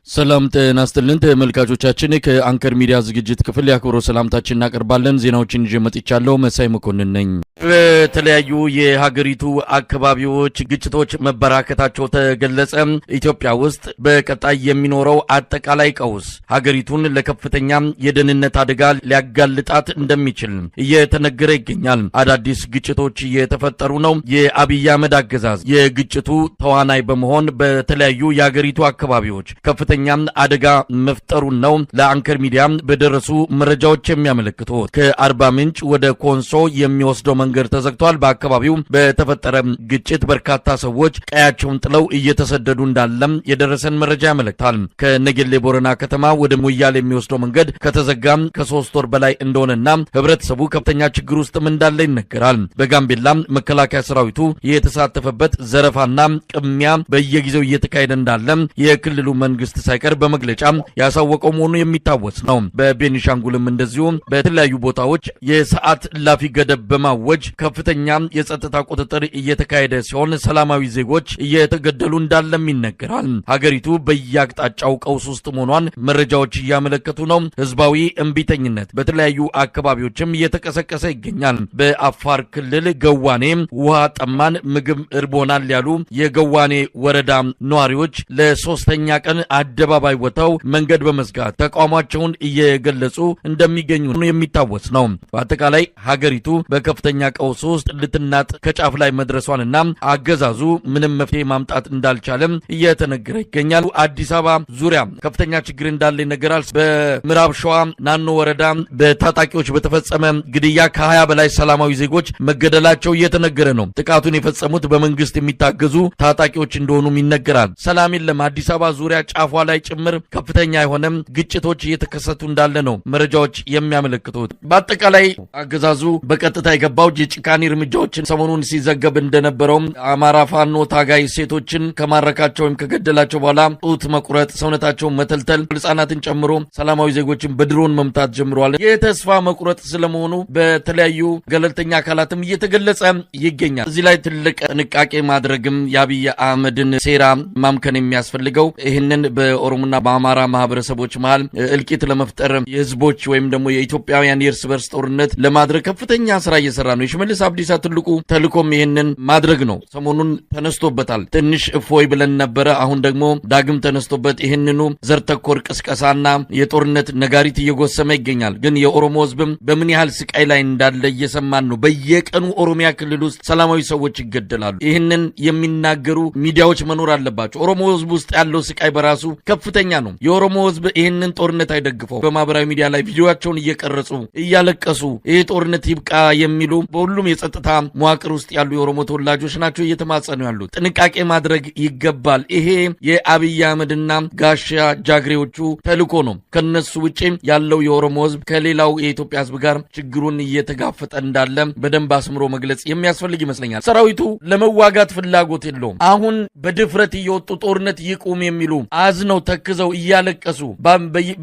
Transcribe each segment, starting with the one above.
ሰላም ጤና ይስጥልን ተመልካቾቻችን ከአንከር ሚዲያ ዝግጅት ክፍል ያክብሮ ሰላምታችን እናቀርባለን። ዜናዎችን ይዤ መጥቻለሁ። መሳይ መኮንን ነኝ። በተለያዩ የሀገሪቱ አካባቢዎች ግጭቶች መበራከታቸው ተገለጸ። ኢትዮጵያ ውስጥ በቀጣይ የሚኖረው አጠቃላይ ቀውስ ሀገሪቱን ለከፍተኛ የደህንነት አደጋ ሊያጋልጣት እንደሚችል እየተነገረ ይገኛል። አዳዲስ ግጭቶች እየተፈጠሩ ነው። የአብይ አህመድ አገዛዝ የግጭቱ ተዋናይ በመሆን በተለያዩ የሀገሪቱ አካባቢዎች ከፍተኛ አደጋ መፍጠሩን ነው ለአንከር ሚዲያ በደረሱ መረጃዎች የሚያመለክቱት። ከአርባ ምንጭ ወደ ኮንሶ የሚወስደው መንገድ ተዘግቷል። በአካባቢው በተፈጠረ ግጭት በርካታ ሰዎች ቀያቸውን ጥለው እየተሰደዱ እንዳለም የደረሰን መረጃ ያመለክታል። ከነገሌ ቦረና ከተማ ወደ ሞያሌ የሚወስደው መንገድ ከተዘጋ ከ3 ወር በላይ እንደሆነና ህብረተሰቡ ከፍተኛ ችግር ውስጥም እንዳለ ይነገራል። በጋምቤላ መከላከያ ሰራዊቱ የተሳተፈበት ዘረፋና ቅሚያ በየጊዜው እየተካሄደ እንዳለ የክልሉ መንግስት ሳይቀር በመግለጫ ያሳወቀው መሆኑ የሚታወስ ነው። በቤኒሻንጉልም እንደዚሁ በተለያዩ ቦታዎች የሰዓት እላፊ ገደብ በማወጅ ከፍተኛ የጸጥታ ቁጥጥር እየተካሄደ ሲሆን ሰላማዊ ዜጎች እየተገደሉ እንዳለም ይነገራል። ሀገሪቱ በየአቅጣጫው ቀውስ ውስጥ መሆኗን መረጃዎች እያመለከቱ ነው። ህዝባዊ እምቢተኝነት በተለያዩ አካባቢዎችም እየተቀሰቀሰ ይገኛል። በአፋር ክልል ገዋኔ ውሃ ጠማን፣ ምግብ እርቦናል ያሉ የገዋኔ ወረዳ ነዋሪዎች ለሶስተኛ ቀን አደባባይ ወጥተው መንገድ በመዝጋት ተቃውሟቸውን እየገለጹ እንደሚገኙ የሚታወስ ነው። በአጠቃላይ ሀገሪቱ በከፍተኛ ቀውስ ውስጥ ልትናጥ ከጫፍ ላይ መድረሷንና አገዛዙ ምንም መፍትሄ ማምጣት እንዳልቻለም እየተነገረ ይገኛል። አዲስ አበባ ዙሪያ ከፍተኛ ችግር እንዳለ ይነገራል። በምዕራብ ሸዋ ናኖ ወረዳ በታጣቂዎች በተፈጸመ ግድያ ከ20 በላይ ሰላማዊ ዜጎች መገደላቸው እየተነገረ ነው። ጥቃቱን የፈጸሙት በመንግስት የሚታገዙ ታጣቂዎች እንደሆኑም ይነገራል። ሰላም የለም። አዲስ አበባ ዙሪያ ጫፏ ላይ ጭምር ከፍተኛ የሆነ ግጭቶች እየተከሰቱ እንዳለ ነው መረጃዎች የሚያመለክቱት። በአጠቃላይ አገዛዙ በቀጥታ የገባው የጭካኔ እርምጃዎችን ሰሞኑን ሲዘገብ እንደነበረው አማራ ፋኖ ታጋይ ሴቶችን ከማረካቸው ወይም ከገደላቸው በኋላ ጡት መቁረጥ፣ ሰውነታቸውን መተልተል፣ ህጻናትን ጨምሮ ሰላማዊ ዜጎችን በድሮን መምታት ጀምረዋል። የተስፋ መቁረጥ ስለመሆኑ በተለያዩ ገለልተኛ አካላትም እየተገለጸ ይገኛል። እዚህ ላይ ትልቅ ጥንቃቄ ማድረግም የአብይ አህመድን ሴራ ማምከን የሚያስፈልገው ይህንን በኦሮሞና በአማራ ማህበረሰቦች መሃል እልቂት ለመፍጠር የህዝቦች ወይም ደግሞ የኢትዮጵያውያን የእርስ በርስ ጦርነት ለማድረግ ከፍተኛ ስራ እየሰራ ነው። የሽመልስ አብዲሳ ትልቁ ተልኮም ይህንን ማድረግ ነው። ሰሞኑን ተነስቶበታል። ትንሽ እፎይ ብለን ነበረ። አሁን ደግሞ ዳግም ተነስቶበት ይህንኑ ዘር ተኮር ቅስቀሳና የጦርነት ነጋሪት እየጎሰመ ይገኛል። ግን የኦሮሞ ህዝብም በምን ያህል ስቃይ ላይ እንዳለ እየሰማን ነው። በየቀኑ ኦሮሚያ ክልል ውስጥ ሰላማዊ ሰዎች ይገደላሉ። ይህንን የሚናገሩ ሚዲያዎች መኖር አለባቸው። ኦሮሞ ህዝብ ውስጥ ያለው ስቃይ በራሱ ከፍተኛ ነው። የኦሮሞ ህዝብ ይህንን ጦርነት አይደግፈው። በማህበራዊ ሚዲያ ላይ ቪዲዮአቸውን እየቀረጹ እያለቀሱ ይህ ጦርነት ይብቃ የሚሉ በሁሉም የጸጥታ መዋቅር ውስጥ ያሉ የኦሮሞ ተወላጆች ናቸው እየተማጸኑ ያሉት። ጥንቃቄ ማድረግ ይገባል። ይሄ የአብይ አህመድና ጋሻ ጃግሬዎቹ ተልኮ ነው። ከነሱ ውጪ ያለው የኦሮሞ ህዝብ ከሌላው የኢትዮጵያ ህዝብ ጋር ችግሩን እየተጋፈጠ እንዳለ በደንብ አስምሮ መግለጽ የሚያስፈልግ ይመስለኛል። ሰራዊቱ ለመዋጋት ፍላጎት የለውም። አሁን በድፍረት እየወጡ ጦርነት ይቁም የሚሉ አዝነው ተክዘው እያለቀሱ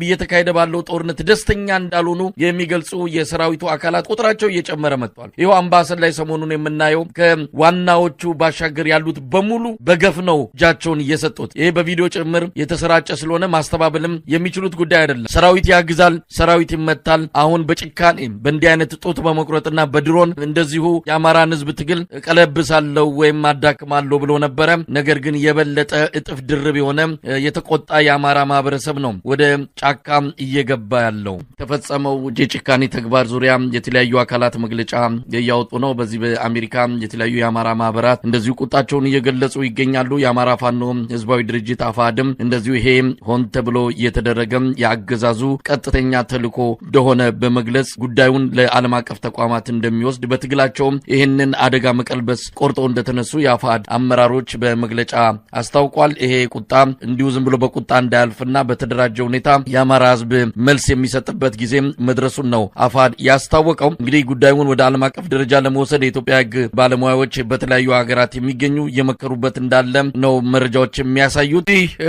እየተካሄደ ባለው ጦርነት ደስተኛ እንዳልሆኑ የሚገልጹ የሰራዊቱ አካላት ቁጥራቸው እየጨመረ መጥቷል። ይኸው አምባሰል ላይ ሰሞኑን የምናየው ከዋናዎቹ ባሻገር ያሉት በሙሉ በገፍ ነው እጃቸውን እየሰጡት። ይሄ በቪዲዮ ጭምር የተሰራጨ ስለሆነ ማስተባበልም የሚችሉት ጉዳይ አይደለም። ሰራዊት ያግዛል፣ ሰራዊት ይመታል። አሁን በጭካኔ በእንዲህ አይነት ጡት በመቁረጥና በድሮን እንደዚሁ የአማራን ህዝብ ትግል ቀለብሳለሁ ወይም አዳክማለሁ ብሎ ነበረ። ነገር ግን የበለጠ እጥፍ ድርብ የሆነ የተቆጣ የአማራ ማህበረሰብ ነው ወደ ጫካ እየገባ ያለው። ተፈጸመው የጭካኔ ተግባር ዙሪያ የተለያዩ አካላት መግለጫ እያወጡ ነው። በዚህ በአሜሪካ የተለያዩ የአማራ ማህበራት እንደዚሁ ቁጣቸውን እየገለጹ ይገኛሉ። የአማራ ፋኖ ህዝባዊ ድርጅት አፋድም እንደዚሁ ይሄ ሆን ተብሎ እየተደረገ የአገዛዙ ቀጥተኛ ተልኮ እንደሆነ በመግለጽ ጉዳዩን ለዓለም አቀፍ ተቋማት እንደሚወስድ በትግላቸውም ይህንን አደጋ መቀልበስ ቆርጠው እንደተነሱ የአፋድ አመራሮች በመግለጫ አስታውቋል። ይሄ ቁጣ እንዲሁ ዝም ብሎ በቁጣ እንዳያልፍና በተደራጀ ሁኔታ የአማራ ህዝብ መልስ የሚሰጥበት ጊዜ መድረሱን ነው አፋድ ያስታወቀው። እንግዲህ ጉዳዩን ወደ ዓለም አቀፍ ደረጃ ለመውሰድ የኢትዮጵያ ህግ ባለሙያዎች በተለያዩ ሀገራት የሚገኙ እየመከሩበት እንዳለ ነው መረጃዎች የሚያሳዩት።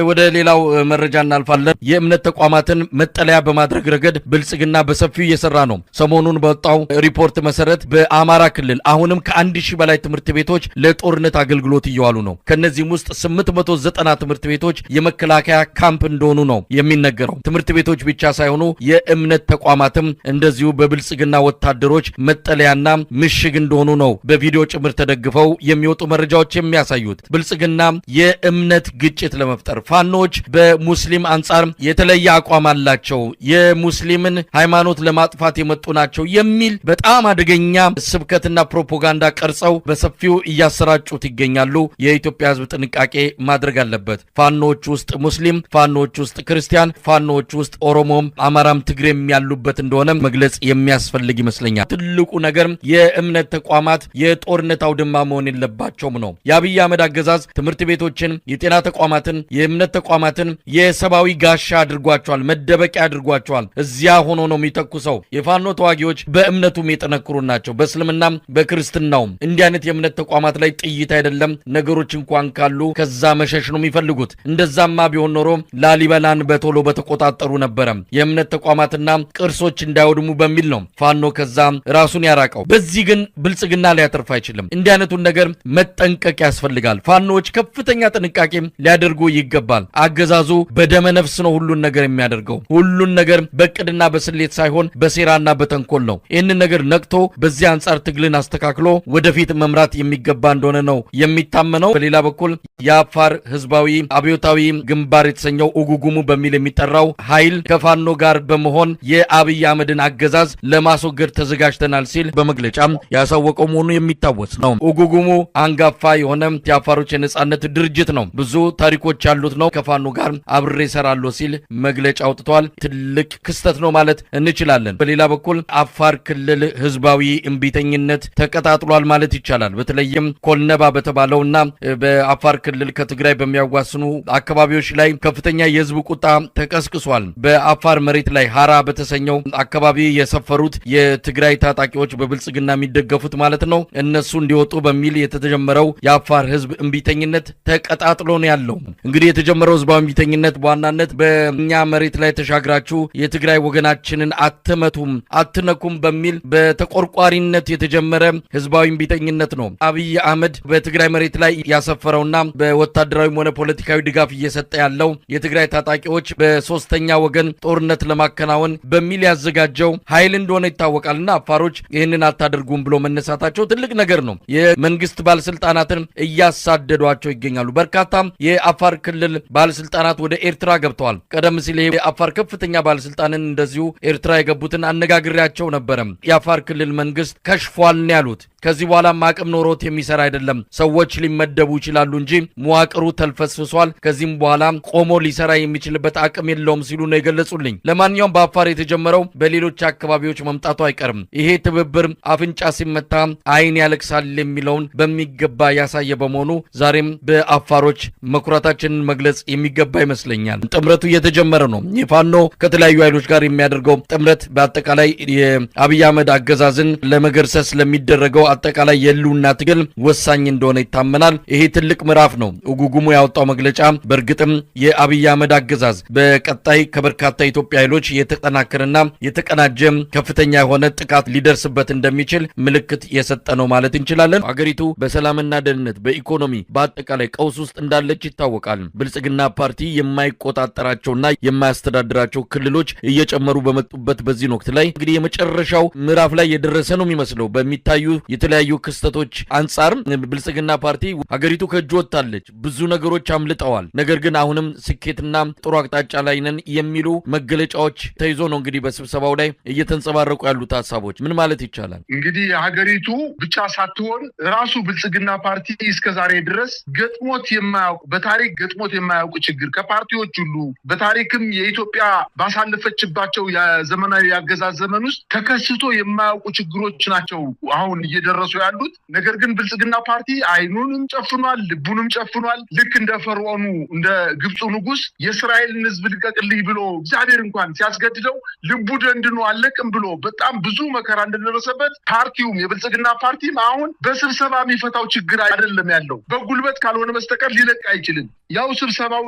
ወደ ሌላው መረጃ እናልፋለን። የእምነት ተቋማትን መጠለያ በማድረግ ረገድ ብልጽግና በሰፊው እየሰራ ነው። ሰሞኑን በወጣው ሪፖርት መሰረት በአማራ ክልል አሁንም ከ1000 በላይ ትምህርት ቤቶች ለጦርነት አገልግሎት እየዋሉ ነው። ከነዚህም ውስጥ 890 ትምህርት ቤቶች የመከላከያ የመከላከያ ካምፕ እንደሆኑ ነው የሚነገረው። ትምህርት ቤቶች ብቻ ሳይሆኑ የእምነት ተቋማትም እንደዚሁ በብልጽግና ወታደሮች መጠለያና ምሽግ እንደሆኑ ነው በቪዲዮ ጭምር ተደግፈው የሚወጡ መረጃዎች የሚያሳዩት። ብልጽግና የእምነት ግጭት ለመፍጠር ፋኖች በሙስሊም አንጻር የተለየ አቋም አላቸው፣ የሙስሊምን ሃይማኖት ለማጥፋት የመጡ ናቸው የሚል በጣም አደገኛ ስብከትና ፕሮፓጋንዳ ቀርጸው በሰፊው እያሰራጩት ይገኛሉ። የኢትዮጵያ ሕዝብ ጥንቃቄ ማድረግ አለበት። ፋኖች ውስጥ ሙስሊም፣ ፋኖች ውስጥ ክርስቲያን፣ ፋኖች ውስጥ ኦሮሞም፣ አማራም ትግሬም ያሉበት እንደሆነ መግለጽ የሚያስፈልግ ይመስለኛል። ትልቁ ነገር የእምነት ተቋማት የጦርነት አውድማ መሆን የለባቸውም ነው። የአብይ አህመድ አገዛዝ ትምህርት ቤቶችን፣ የጤና ተቋማትን፣ የእምነት ተቋማትን የሰብአዊ ጋሻ አድርጓቸዋል፣ መደበቂያ አድርጓቸዋል። እዚያ ሆኖ ነው የሚተኩሰው። የፋኖ ተዋጊዎች በእምነቱም የጠነክሩ ናቸው፣ በእስልምናም በክርስትናውም። እንዲህ አይነት የእምነት ተቋማት ላይ ጥይት አይደለም ነገሮች እንኳን ካሉ ከዛ መሸሽ ነው የሚፈልጉት። እንደዛማ ቢሆን ኖሮ ላሊበላን በቶሎ በተቆጣጠሩ ነበረ። የእምነት ተቋማትና ቅርሶች እንዳይወድሙ በሚል ነው ፋኖ ከዛ ራሱን ያራቀው። በዚህ ግን ብልጽግና ሊያተርፍ አይችልም። እንዲህ አይነቱን ነገር መጠንቀቅ ያስፈልጋል። ፋኖዎች ከፍተኛ ጥንቃቄ ሊያደርጉ ይገባል። አገዛዙ በደመ ነፍስ ነው ሁሉን ነገር የሚያደርገው። ሁሉን ነገር በቅድና በስሌት ሳይሆን በሴራና በተንኮል ነው። ይህንን ነገር ነቅቶ በዚህ አንጻር ትግልን አስተካክሎ ወደፊት መምራት የሚገባ እንደሆነ ነው የሚታመነው። በሌላ በኩል የአፋር ህዝባዊ አብዮታዊ ግንባር የተሰኘው ኡጉጉሙ በሚል የሚጠራው ኃይል ከፋኖ ጋር በመሆን የአብይ አህመድን አገዛዝ ለማስወገድ ተዘጋጅተናል ሲል በመግለጫም ያሳወቀው መሆኑ የሚታወስ ነው። ኡጉጉሙ አንጋፋ የሆነ የአፋሮች የነጻነት ድርጅት ነው። ብዙ ታሪኮች ያሉት ነው። ከፋኖ ጋር አብሬ እሰራለሁ ሲል መግለጫ አውጥቷል። ትልቅ ክስተት ነው ማለት እንችላለን። በሌላ በኩል አፋር ክልል ህዝባዊ እምቢተኝነት ተቀጣጥሏል ማለት ይቻላል። በተለይም ኮልነባ በተባለውና በአፋር ክልል ከትግራይ በሚያዋስኑ አካባቢዎች ላይ ከፍተኛ የህዝብ ቁጣ ተቀስቅሷል። በአፋር መሬት ላይ ሀራ በተሰኘው አካባቢ የሰፈሩት የትግራይ ታጣቂዎች በብልጽግና የሚደገፉት ማለት ነው እነሱ እንዲወጡ በሚል የተጀመረው የአፋር ህዝብ እምቢተኝነት ተቀጣጥሎ ነው ያለው። እንግዲህ የተጀመረው ህዝባዊ እምቢተኝነት በዋናነት በእኛ መሬት ላይ ተሻግራችሁ የትግራይ ወገናችንን አትመቱም፣ አትነኩም በሚል በተቆርቋሪነት የተጀመረ ህዝባዊ እምቢተኝነት ነው። አብይ አህመድ በትግራይ መሬት ላይ ያሰፈረውና በወታደራዊም ሆነ ፖለቲካዊ ድጋፍ እየሰጠ ያለው የትግራይ ታጣቂዎች በሶስተኛ ወገን ጦርነት ለማከናወን በሚል ያዘጋጀው ኃይል እንደሆነ ይታወቃልና አፋሮች ይህንን አታደርጉም ብሎ መነሳታቸው ትልቅ ነገር ነው። የመንግስት ባለስልጣናትን እያሳደዷቸው ይገኛሉ። በርካታ የአፋር ክልል ባለስልጣናት ወደ ኤርትራ ገብተዋል። ቀደም ሲል የአፋር ከፍተኛ ባለስልጣንን እንደዚሁ ኤርትራ የገቡትን አነጋግሬያቸው ነበረ። የአፋር ክልል መንግስት ከሽፏል ነው ያሉት። ከዚህ በኋላ አቅም ኖሮት የሚሰራ አይደለም፣ ሰዎች ሊመደቡ ይችላሉ እንጂ መዋቅሩ ተልፈስፍሷል፣ ከዚህም በኋላ ቆሞ ሊሰራ የሚችልበት አቅም የለውም ሲሉ ነው የገለጹልኝ። ለማንኛውም በአፋር የተጀመረው በሌሎች አካባቢዎች መምጣቱ አይቀርም። ይሄ ትብብር አፍንጫ ሲመታ አይን ያለቅሳል የሚለውን በሚገባ ያሳየ በመሆኑ ዛሬም በአፋሮች መኩራታችንን መግለጽ የሚገባ ይመስለኛል። ጥምረቱ እየተጀመረ ነው። የፋኖ ከተለያዩ ኃይሎች ጋር የሚያደርገው ጥምረት በአጠቃላይ የአብይ አህመድ አገዛዝን ለመገርሰስ ለሚደረገው አጠቃላይ የህልውና ትግል ወሳኝ እንደሆነ ይታመናል። ይሄ ትልቅ ምዕራፍ ነው። ኡጉጉሙ ያወጣው መግለጫ በእርግጥም የአብይ አህመድ አገዛዝ በቀጣይ ከበርካታ ኢትዮጵያ ኃይሎች የተጠናከረና የተቀናጀ ከፍተኛ የሆነ ጥቃት ሊደርስበት እንደሚችል ምልክት የሰጠ ነው ማለት እንችላለን። አገሪቱ በሰላምና ደህንነት፣ በኢኮኖሚ በአጠቃላይ ቀውስ ውስጥ እንዳለች ይታወቃል። ብልጽግና ፓርቲ የማይቆጣጠራቸውና የማያስተዳድራቸው ክልሎች እየጨመሩ በመጡበት በዚህ ወቅት ላይ እንግዲህ የመጨረሻው ምዕራፍ ላይ የደረሰ ነው የሚመስለው። በሚታዩ የተለያዩ ክስተቶች አንጻር ብልጽግና ፓርቲ ሀገሪቱ ከእጁ ወጥታለች፣ ብዙ ነገሮች አምልጠዋል። ነገር ግን አሁንም ስኬትና ጥሩ አቅጣጫ ላይ ነን የሚሉ መገለጫዎች ተይዞ ነው እንግዲህ በስብሰባው ላይ እየተንጸባረቁ ያሉት ሀሳቦች። ምን ማለት ይቻላል? እንግዲህ ሀገሪቱ ብቻ ሳትሆን ራሱ ብልጽግና ፓርቲ እስከዛሬ ድረስ ገጥሞት የማያውቁ በታሪክ ገጥሞት የማያውቁ ችግር ከፓርቲዎች ሁሉ በታሪክም የኢትዮጵያ ባሳለፈችባቸው የዘመናዊ አገዛዝ ዘመን ውስጥ ተከስቶ የማያውቁ ችግሮች ናቸው አሁን እየደረሱ ያሉት። ነገር ግን ብልጽግና ፓርቲ አይኑንም ጨፍኗል፣ ልቡንም ጨፍኗል። ልክ እንደ ፈርዖኑ እንደ ግብፁ ንጉስ የእስራኤልን ሕዝብ ልቀቅልኝ ብሎ እግዚአብሔር እንኳን ሲያስገድደው ልቡ ደንድኖ አለቅም ብሎ በጣም ብዙ መከራ እንደደረሰበት ፓርቲውም የብልጽግና ፓርቲም አሁን በስብሰባ የሚፈታው ችግር አይደለም ያለው። በጉልበት ካልሆነ በስተቀር ሊለቅ አይችልም። ያው ስብሰባው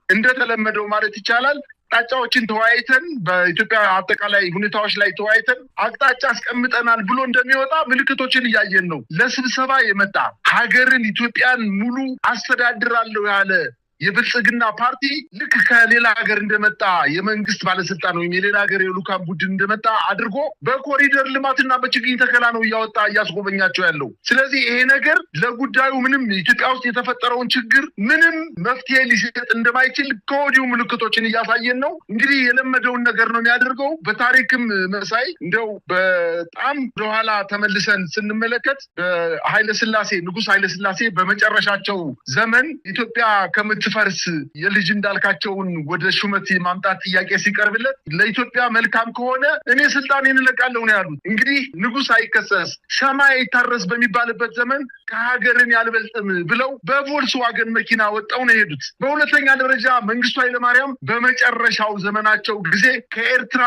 እንደተለመደው ማለት ይቻላል አቅጣጫዎችን ተወያይተን በኢትዮጵያ አጠቃላይ ሁኔታዎች ላይ ተወያይተን አቅጣጫ አስቀምጠናል ብሎ እንደሚወጣ ምልክቶችን እያየን ነው። ለስብሰባ የመጣ ሀገርን ኢትዮጵያን ሙሉ አስተዳድራለሁ ያለ የብልጽግና ፓርቲ ልክ ከሌላ ሀገር እንደመጣ የመንግስት ባለስልጣን ወይም የሌላ ሀገር የልኡካን ቡድን እንደመጣ አድርጎ በኮሪደር ልማትና በችግኝ ተከላ ነው እያወጣ እያስጎበኛቸው ያለው። ስለዚህ ይሄ ነገር ለጉዳዩ ምንም ኢትዮጵያ ውስጥ የተፈጠረውን ችግር ምንም መፍትሄ ሊሰጥ እንደማይችል ከወዲሁ ምልክቶችን እያሳየን ነው። እንግዲህ የለመደውን ነገር ነው የሚያደርገው። በታሪክም መሳይ እንደው በጣም ወደኋላ ተመልሰን ስንመለከት ንጉስ ኃይለ ሥላሴ በመጨረሻቸው ዘመን ኢትዮጵያ ከምትፈርስ የልጅ እንዳልካቸውን ወደ ሹመት ማምጣት ጥያቄ ሲቀርብለት ለኢትዮጵያ መልካም ከሆነ እኔ ስልጣኔን እለቃለሁ ነው ያሉት። እንግዲህ ንጉስ አይከሰስ ሰማይ አይታረስ በሚባልበት ዘመን ከሀገርን ያልበልጥም ብለው በቮልስዋገን መኪና ወጣው ነው የሄዱት። በሁለተኛ ደረጃ መንግስቱ ኃይለማርያም በመጨረሻው ዘመናቸው ጊዜ ከኤርትራ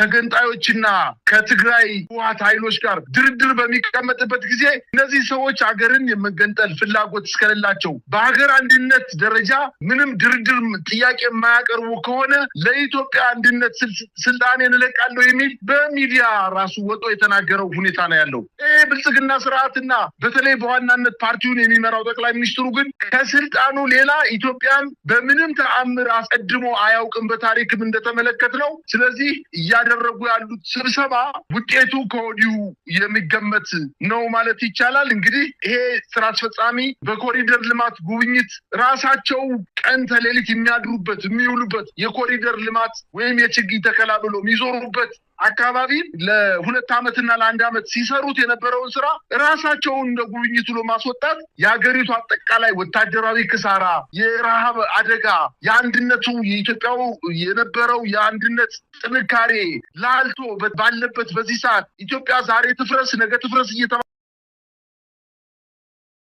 ተገንጣዮችና ከትግራይ ህወሓት ኃይሎች ጋር ድርድር በሚቀመጥበት ጊዜ እነዚህ ሰዎች ሀገርን የመገንጠል ፍላጎት እስከሌላቸው በሀገር አንድነት ደረጃ ምንም ድርድር ጥያቄ የማያቀርቡ ከሆነ ለኢትዮጵያ አንድነት ስልጣኔን እለቃለሁ የሚል በሚዲያ ራሱ ወጥቶ የተናገረው ሁኔታ ነው ያለው። ብልጽግና ስርዓትና በተለይ በዋናነት ፓርቲውን የሚመራው ጠቅላይ ሚኒስትሩ ግን ከስልጣኑ ሌላ ኢትዮጵያን በምንም ተአምር አስቀድሞ አያውቅም፣ በታሪክም እንደተመለከት ነው። ስለዚህ እያደረጉ ያሉት ስብሰባ ውጤቱ ከወዲሁ የሚገመት ነው ማለት ይቻላል። እንግዲህ ይሄ ስራ አስፈጻሚ በኮሪደር ልማት ጉብኝት ራሳቸው ቀን ተሌሊት የሚያድሩበት የሚውሉበት የኮሪደር ልማት ወይም የችግኝ ተከላ ብሎ የሚዞሩበት አካባቢ ለ2 ዓመትና ለ1 ዓመት ሲሰሩት የነበረውን ስራ ራሳቸውን እንደ ጉብኝቱ ለማስወጣት የሀገሪቱ አጠቃላይ ወታደራዊ ክሳራ፣ የረሃብ አደጋ፣ የአንድነቱ የኢትዮጵያው የነበረው የአንድነት ጥንካሬ ላልቶ ባለበት በዚህ ሰዓት ኢትዮጵያ ዛሬ ትፍረስ ነገ ትፍረስ እየተባለ